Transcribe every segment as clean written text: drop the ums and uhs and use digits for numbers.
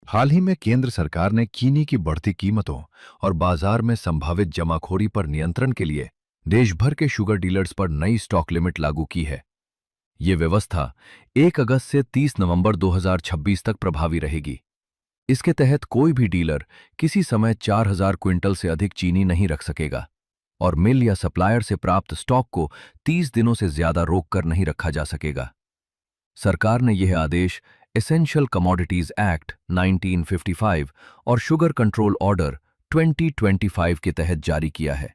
हाल ही में केंद्र सरकार ने चीनी की बढ़ती कीमतों और बाजार में संभावित जमाखोरी पर नियंत्रण के लिए देश भर के शुगर डीलर्स पर नई स्टॉक लिमिट लागू की है। ये व्यवस्था 1 अगस्त से 30 नवंबर 2026 तक प्रभावी रहेगी। इसके तहत कोई भी डीलर किसी समय 4000 क्विंटल से अधिक चीनी नहीं रख सकेगा और मिल या सप्लायर से प्राप्त स्टॉक को 30 दिनों से ज्यादा रोककर नहीं रखा जा सकेगा। सरकार ने यह आदेश एसेंशियल कमोडिटीज एक्ट 1955 और शुगर कंट्रोल ऑर्डर 2025 के तहत जारी किया है।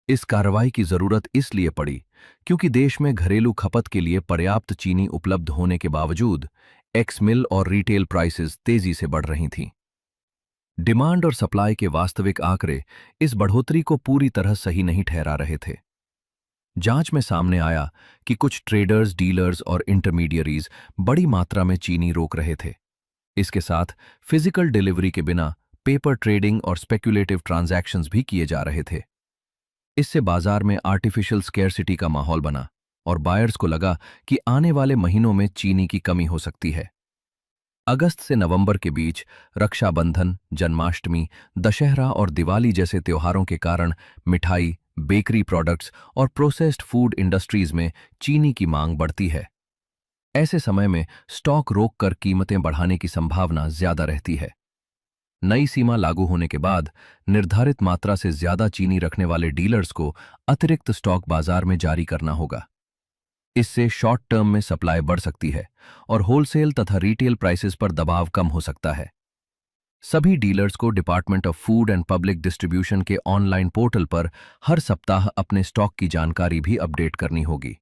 इस कार्रवाई की जरूरत इसलिए पड़ी क्योंकि देश में घरेलू खपत के लिए पर्याप्त चीनी उपलब्ध होने के बावजूद एक्स मिल और रिटेल प्राइसेस तेजी से बढ़ रही थीं। डिमांड और सप्लाई के वास्तविक आंकड़े इस बढ़ोतरी को पूरी तरह सही नहीं ठहरा रहे थे। जांच में सामने आया कि कुछ ट्रेडर्स, डीलर्स और इंटरमीडियरीज बड़ी मात्रा में चीनी रोक रहे थे। इसके साथ फिजिकल डिलीवरी के बिना पेपर ट्रेडिंग और स्पेक्युलेटिव ट्रांजैक्शंस भी किए जा रहे थे। इससे बाजार में आर्टिफिशियल स्केर्सिटी का माहौल बना और बायर्स को लगा कि आने वाले महीनों में चीनी की कमी हो सकती है। अगस्त से नवंबर के बीच रक्षाबंधन, जन्माष्टमी, दशहरा और दिवाली जैसे त्योहारों के कारण मिठाई, बेकरी प्रोडक्ट्स और प्रोसेस्ड फूड इंडस्ट्रीज में चीनी की मांग बढ़ती है। ऐसे समय में स्टॉक रोककर कीमतें बढ़ाने की संभावना ज्यादा रहती है। नई सीमा लागू होने के बाद निर्धारित मात्रा से ज्यादा चीनी रखने वाले डीलर्स को अतिरिक्त स्टॉक बाजार में जारी करना होगा। इससे शॉर्ट टर्म में सप्लाई बढ़ सकती है और होलसेल तथा रिटेल प्राइसेस पर दबाव कम हो सकता है। सभी डीलर्स को department of food and public distribution के ऑनलाइन पोर्टल पर हर सप्ताह अपने स्टॉक की जानकारी भी अपडेट करनी होगी।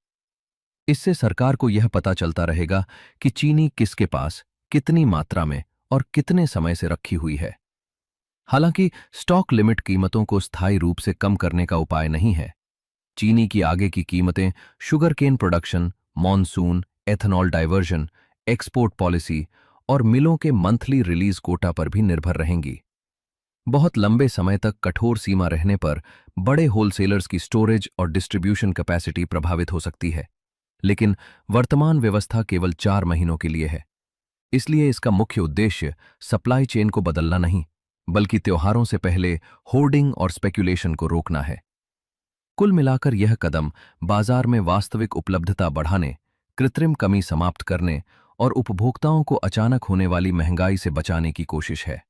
इससे सरकार को यह पता चलता रहेगा कि चीनी किसके पास, कितनी मात्रा में और कितने समय से रखी हुई है। हालांकि स्टॉक लिमिट कीमतों को स्थायी रूप से कम करने का उपाय नहीं है। चीनी की आगे की कीमतें sugar cane production, monsoon, ethanol diversion, export policy और मिलों के मंथली रिलीज कोटा पर भी निर्भर रहेंगी। बहुत लंबे समय तक कठोर सीमा रहने पर बड़े होलसेलर्स की स्टोरेज और डिस्ट्रीब्यूशन कैपेसिटी प्रभावित हो सकती है, लेकिन वर्तमान व्यवस्था केवल 4 महीनों के लिए है। इसलिए इसका मुख्य उद्देश्य सप्लाई चेन को बदलना नहीं, बल्कि त्योहारों से पहले होर्डिंग और स्पेक्यूलेशन को रोकना है। कुल मिलाकर यह कदम बाजार में वास्तविक उपलब्धता बढ़ाने, कृत्रिम कमी समाप्त करने और उपभोक्ताओं को अचानक होने वाली महंगाई से बचाने की कोशिश है।